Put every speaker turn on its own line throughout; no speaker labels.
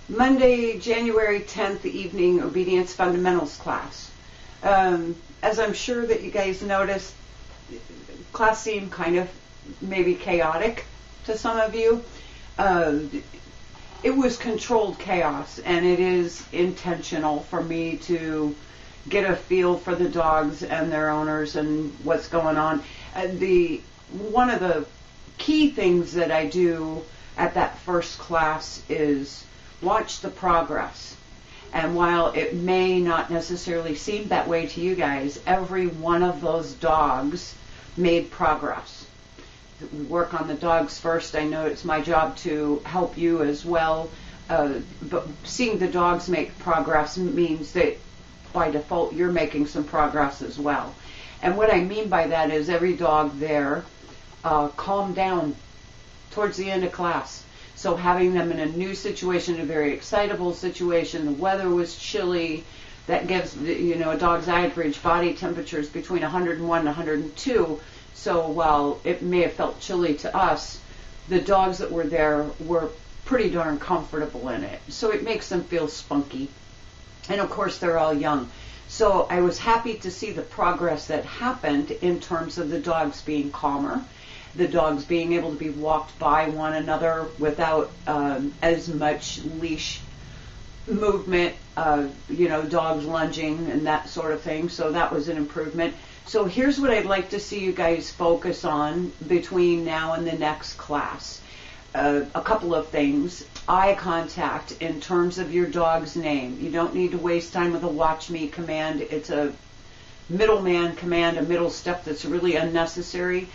Monday, January 10th evening Obedience Fundamentals class. As I'm sure that you guys noticed, class seemed kind of maybe chaotic to some of you. It was controlled chaos, and it is intentional for me to get a feel for the dogs and their owners and what's going on. One of the key things that I do at that first class is watch the progress. And while it may not necessarily seem that way to you guys, every one of those dogs made progress. We work on the dogs first. I know it's my job to help you as well. But seeing the dogs make progress means that by default you're making some progress as well. And what I mean by that is every dog there calmed down towards the end of class. So having them in a new situation, a very excitable situation, the weather was chilly, that gives, a dog's average body temperature is between 101 and 102. So while it may have felt chilly to us, the dogs that were there were pretty darn comfortable in it. So it makes them feel spunky. And of course they're all young. So I was happy to see the progress that happened in terms of the dogs being calmer, the dogs being able to be walked by one another without as much leash movement, dogs lunging and that sort of thing. So that was an improvement. So here's what I'd like to see you guys focus on between now and the next class. A couple of things. Eye contact in terms of your dog's name. You don't need to waste time with a watch me command. It's a middleman command, a middle step that's really unnecessary.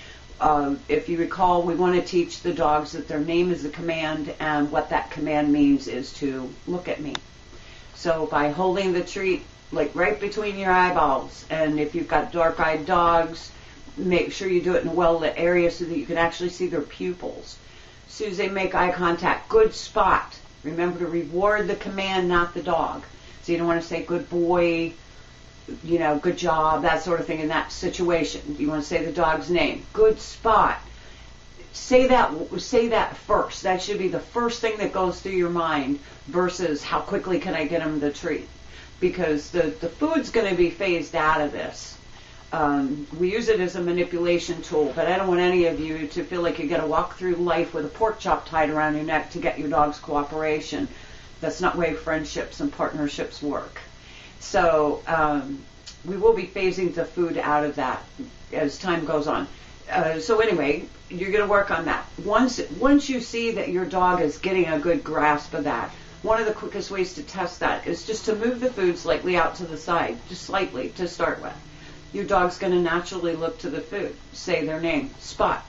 If you recall, we want to teach the dogs that their name is the command, and what that command means is to look at me. So by holding the treat like right between your eyeballs, and if you've got dark-eyed dogs, make sure you do it in a well-lit area so that you can actually see their pupils. As soon as they make eye contact, good spot. Remember to reward the command, not the dog. So you don't want to say good boy, good job, that sort of thing in that situation. You want to say the dog's name. Good spot. Say that first. That should be the first thing that goes through your mind versus how quickly can I get them the treat. Because the food's going to be phased out of this. We use it as a manipulation tool, but I don't want any of you to feel like you got to walk through life with a pork chop tied around your neck to get your dog's cooperation. That's not the way friendships and partnerships work. So we will be phasing the food out of that as time goes on. So anyway, you're going to work on that. Once you see that your dog is getting a good grasp of that, one of the quickest ways to test that is just to move the food slightly out to the side, just slightly to start with. Your dog's going to naturally look to the food, say their name, Spot.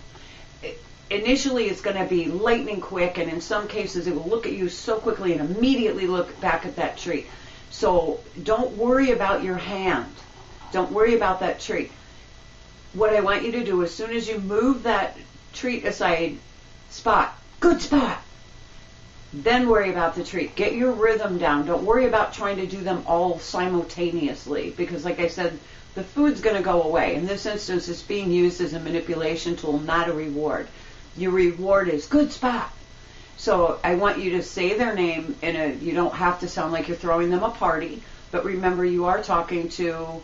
Initially it's going to be lightning quick, and in some cases it will look at you so quickly and immediately look back at that treat. So don't worry about your hand. Don't worry about that treat. What I want you to do, as soon as you move that treat aside, Spot, good Spot. Then worry about the treat. Get your rhythm down. Don't worry about trying to do them all simultaneously, because like I said, the food's going to go away. In this instance, it's being used as a manipulation tool, not a reward. Your reward is good Spot. So I want you to say their name you don't have to sound like you're throwing them a party, but remember you are talking to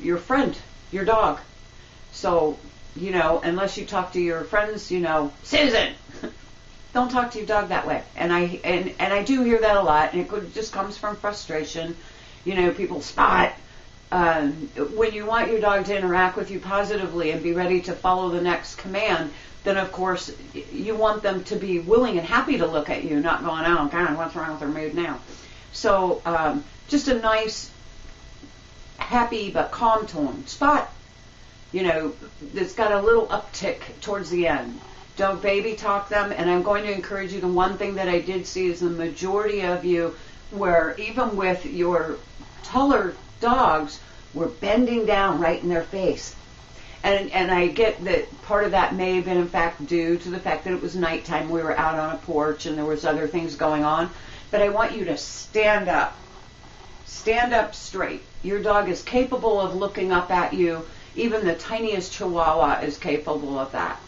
your friend, your dog. So, unless you talk to your friends, Susan, don't talk to your dog that way. And I do hear that a lot, and it just comes from frustration. People Spot. When you want your dog to interact with you positively and be ready to follow the next command, then of course you want them to be willing and happy to look at you, not going, oh God, what's wrong with their mood now? So just a nice, happy but calm tone. Spot, that's got a little uptick towards the end. Don't baby talk them, and I'm going to encourage you. The one thing that I did see is the majority of you, where even with your taller dogs, were bending down right in their face. And I get that part of that may have been in fact due to the fact that it was nighttime, we were out on a porch and there was other things going on. But I want you to stand up. Stand up straight. Your dog is capable of looking up at you. Even the tiniest Chihuahua is capable of that.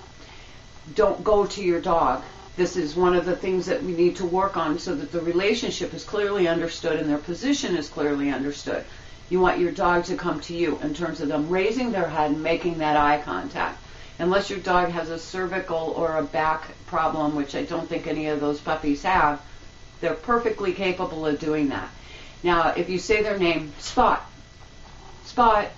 Don't go to your dog. This is one of the things that we need to work on so that the relationship is clearly understood and their position is clearly understood. You want your dog to come to you in terms of them raising their head and making that eye contact. Unless your dog has a cervical or a back problem, which I don't think any of those puppies have, they're perfectly capable of doing that. Now, if you say their name, Spot, Spot,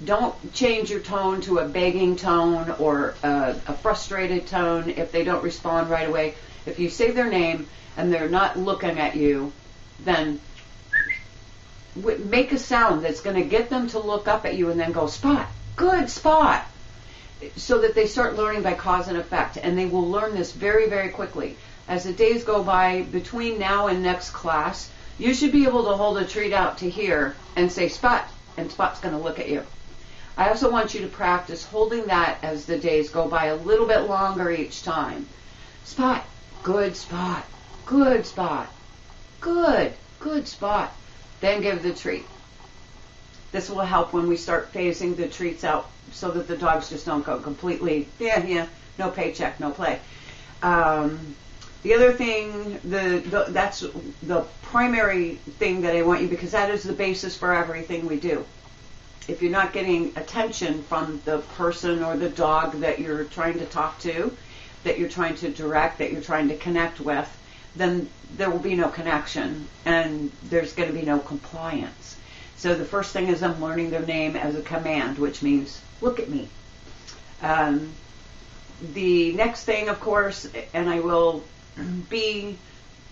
don't change your tone to a begging tone or a frustrated tone if they don't respond right away. If you say their name and they're not looking at you, then make a sound that's going to get them to look up at you and then go, Spot, good, Spot, so that they start learning by cause and effect. And they will learn this very, very quickly. As the days go by, between now and next class, you should be able to hold a treat out to here and say, Spot, and Spot's going to look at you. I also want you to practice holding that as the days go by a little bit longer each time. Spot, good Spot, good Spot, good, good Spot. Then give the treat. This will help when we start phasing the treats out so that the dogs just don't go completely, no paycheck, no play. The other thing, that's the primary thing that I want you, because that is the basis for everything we do. If you're not getting attention from the person or the dog that you're trying to talk to, that you're trying to direct, that you're trying to connect with, then there will be no connection and there's going to be no compliance. So the first thing is I'm learning their name as a command, which means look at me. The next thing, of course, and I will be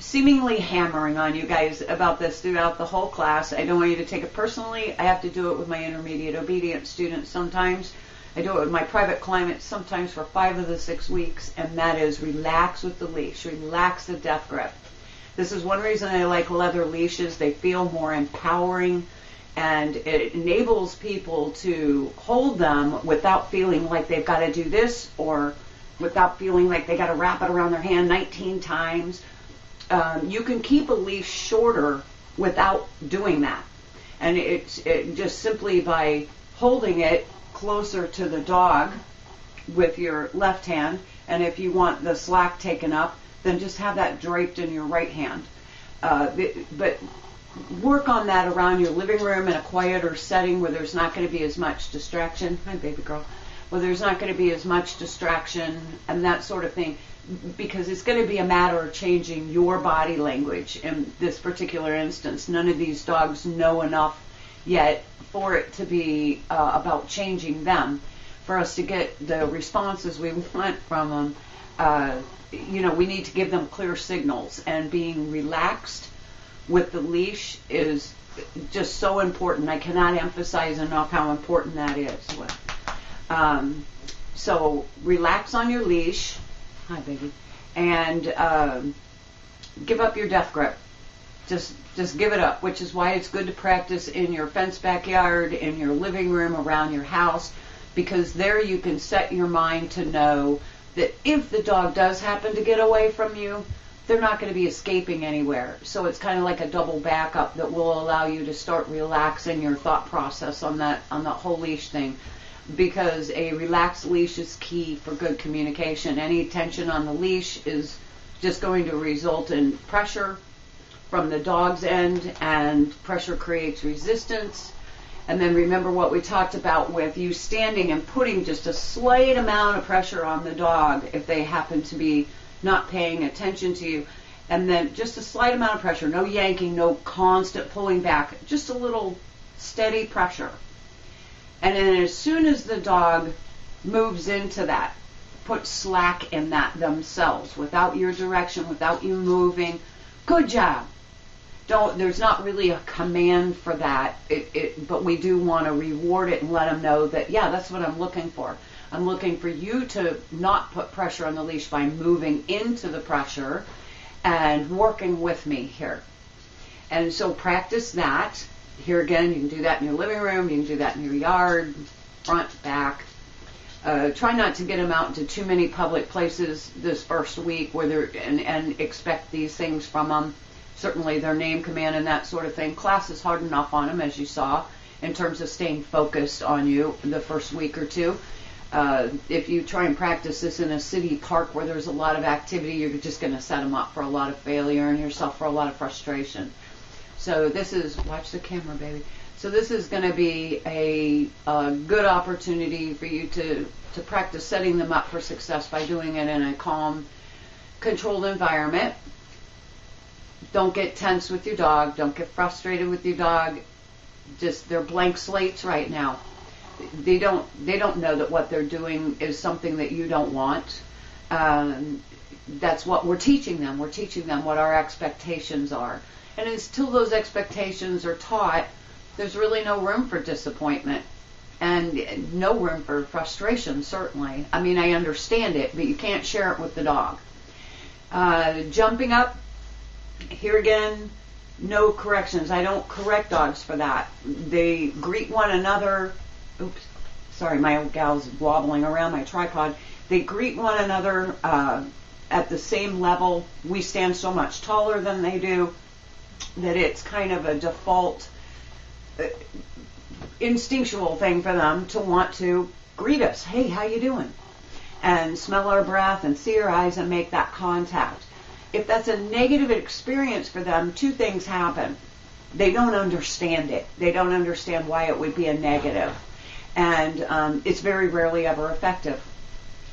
seemingly hammering on you guys about this throughout the whole class. I don't want you to take it personally. I have to do it with my intermediate obedience students sometimes. I do it with my private clients sometimes for 5 of the 6 weeks, and that is relax with the leash, relax the death grip. This is one reason I like leather leashes. They feel more empowering, and it enables people to hold them without feeling like they've got to do this, or without feeling like they got to wrap it around their hand 19 times. You can keep a leash shorter without doing that. And it's just simply by holding it closer to the dog with your left hand, and if you want the slack taken up, then just have that draped in your right hand. But work on that around your living room in a quieter setting where there's not going to be as much distraction. Hi, baby girl. Where there's not going to be as much distraction and that sort of thing, because it's going to be a matter of changing your body language in this particular instance. None of these dogs know enough yet for it to be about changing them. For us to get the responses we want from them, we need to give them clear signals, and being relaxed with the leash is just so important. I cannot emphasize enough how important that is. So relax on your leash. Hi, baby. And give up your death grip. Just give it up, which is why it's good to practice in your fenced backyard, in your living room, around your house, because there you can set your mind to know that if the dog does happen to get away from you, they're not going to be escaping anywhere. So it's kind of like a double backup that will allow you to start relaxing your thought process on that whole leash thing. Because a relaxed leash is key for good communication. Any tension on the leash is just going to result in pressure from the dog's end, and pressure creates resistance. And then remember what we talked about with you standing and putting just a slight amount of pressure on the dog if they happen to be not paying attention to you. And then just a slight amount of pressure, no yanking, no constant pulling back, just a little steady pressure. And then as soon as the dog moves into that, put slack in that themselves, without your direction, without you moving. Good job. There's not really a command for that, but we do want to reward it and let them know that, yeah, that's what I'm looking for. I'm looking for you to not put pressure on the leash by moving into the pressure and working with me here. And so practice that. Here again, you can do that in your living room, you can do that in your yard, front, back. Try not to get them out into too many public places this first week and expect these things from them. Certainly their name, command, and that sort of thing. Class is hard enough on them, as you saw, in terms of staying focused on you the first week or two. If you try and practice this in a city park where there's a lot of activity, you're just going to set them up for a lot of failure and yourself for a lot of frustration. So this is, watch the camera, baby. So this is going to be a good opportunity for you to practice setting them up for success by doing it in a calm, controlled environment. Don't get tense with your dog. Don't get frustrated with your dog. Just, they're blank slates right now. They don't know that what they're doing is something that you don't want. That's what we're teaching them. We're teaching them what our expectations are. And until those expectations are taught, there's really no room for disappointment and no room for frustration, certainly. I mean, I understand it, but you can't share it with the dog. Jumping up, here again, no corrections. I don't correct dogs for that. They greet one another. Oops, sorry, my old gal's wobbling around my tripod. They greet one another at the same level. We stand so much taller than they do that it's kind of a default instinctual thing for them to want to greet us. Hey, how you doing? And smell our breath and see our eyes and make that contact. If that's a negative experience for them, two things happen. They don't understand it. They don't understand why it would be a negative. And it's very rarely ever effective.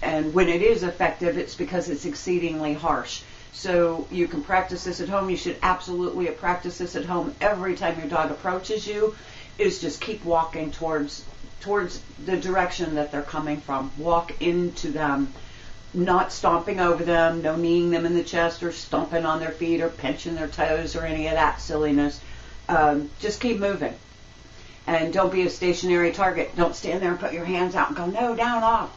And when it is effective, it's because it's exceedingly harsh. So you can practice this at home. You should absolutely practice this at home every time your dog approaches you, is just keep walking towards the direction that they're coming from. Walk into them, not stomping over them, no kneeing them in the chest or stomping on their feet or pinching their toes or any of that silliness. Just keep moving. And don't be a stationary target. Don't stand there and put your hands out and go, no, down, off.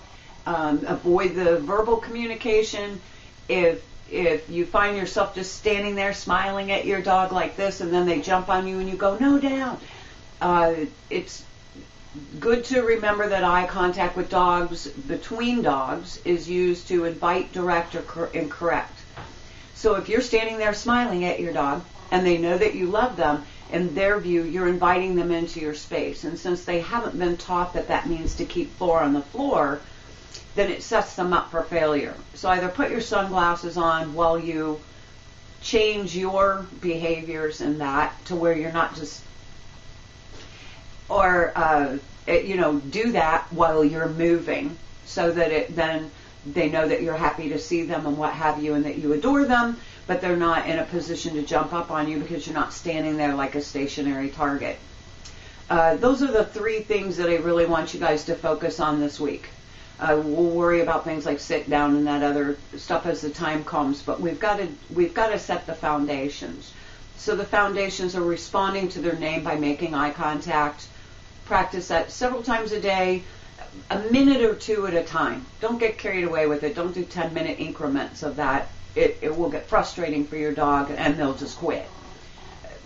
Avoid the verbal communication. If you find yourself just standing there smiling at your dog like this and then they jump on you and you go, no, down. It's good to remember that eye contact with dogs, between dogs, is used to invite, direct, and correct. So if you're standing there smiling at your dog and they know that you love them, in their view, you're inviting them into your space. And since they haven't been taught that that means to keep floor on the floor, then it sets them up for failure. So either put your sunglasses on while you change your behaviors in that to where you're not just, or do that while you're moving, so that then they know that you're happy to see them and what have you, and that you adore them, but they're not in a position to jump up on you because you're not standing there like a stationary target. Those are the three things that I really want you guys to focus on this week. We'll worry about things like sit down and that other stuff as the time comes, but we've got to set the foundations. So the foundations are responding to their name by making eye contact. Practice that several times a day, a minute or two at a time. Don't get carried away with it. Don't do 10-minute increments of that. It will get frustrating for your dog and they'll just quit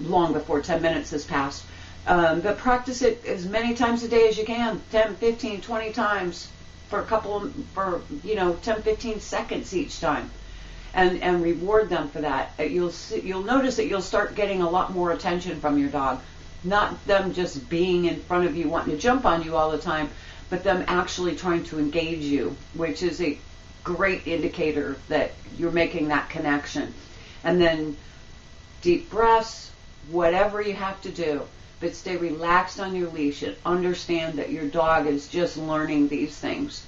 long before 10 minutes has passed. But practice it as many times a day as you can, 10, 15, 20 times for 10, 15 seconds each time. And reward them for that. You'll notice that you'll start getting a lot more attention from your dog. Not them just being in front of you wanting to jump on you all the time, but them actually trying to engage you, which is a great indicator that you're making that connection. And then deep breaths, whatever you have to do, but stay relaxed on your leash and understand that your dog is just learning these things.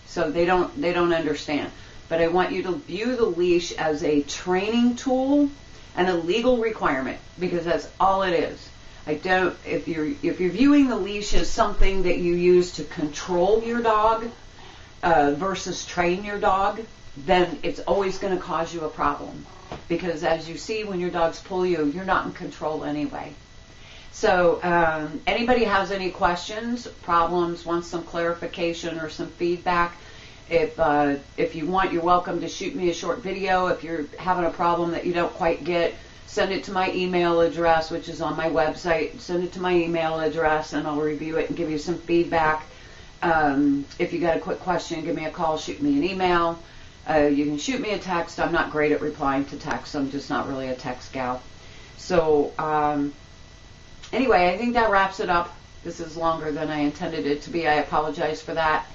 So they don't understand. But I want you to view the leash as a training tool and a legal requirement, because that's all it is. If you're viewing the leash as something that you use to control your dog versus train your dog, then it's always going to cause you a problem. Because as you see, when your dogs pull you, you're not in control anyway. So anybody has any questions, problems, wants some clarification or some feedback, if you want, you're welcome to shoot me a short video. If you're having a problem that you don't quite get, send it to my email address, which is on my website. Send it to my email address and I'll review it and give you some feedback. If you got a quick question, give me a call, shoot me an email. You can shoot me a text. I'm not great at replying to text. I'm just not really a text gal. So anyway, I think that wraps it up. This is longer than I intended it to be. I apologize for that.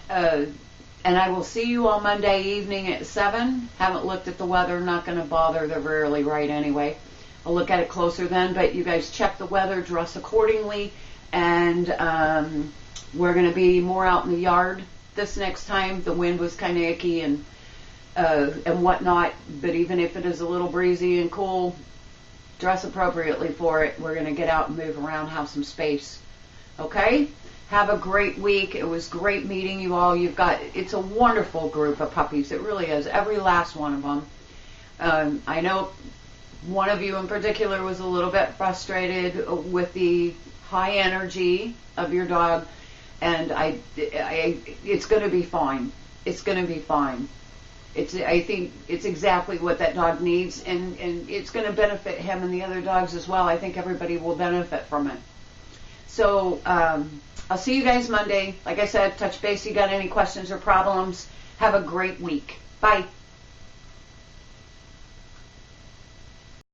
And I will see you on Monday evening at 7. Haven't looked at the weather, not going to bother. They're rarely right anyway. I'll look at it closer then, but you guys check the weather, dress accordingly, and we're going to be more out in the yard this next time. The wind was kind of icky and whatnot, but even if it is a little breezy and cool, dress appropriately for it. We're going to get out and move around, have some space. Okay? Have a great week. It was great meeting you all. It's a wonderful group of puppies. It really is. Every last one of them. I know one of you in particular was a little bit frustrated with the high energy of your dog, and it's going to be fine. It's going to be fine. I think it's exactly what that dog needs, and it's going to benefit him and the other dogs as well. I think everybody will benefit from it. So I'll see you guys Monday. Like I said, touch base if you got any questions or problems. Have a great week. Bye.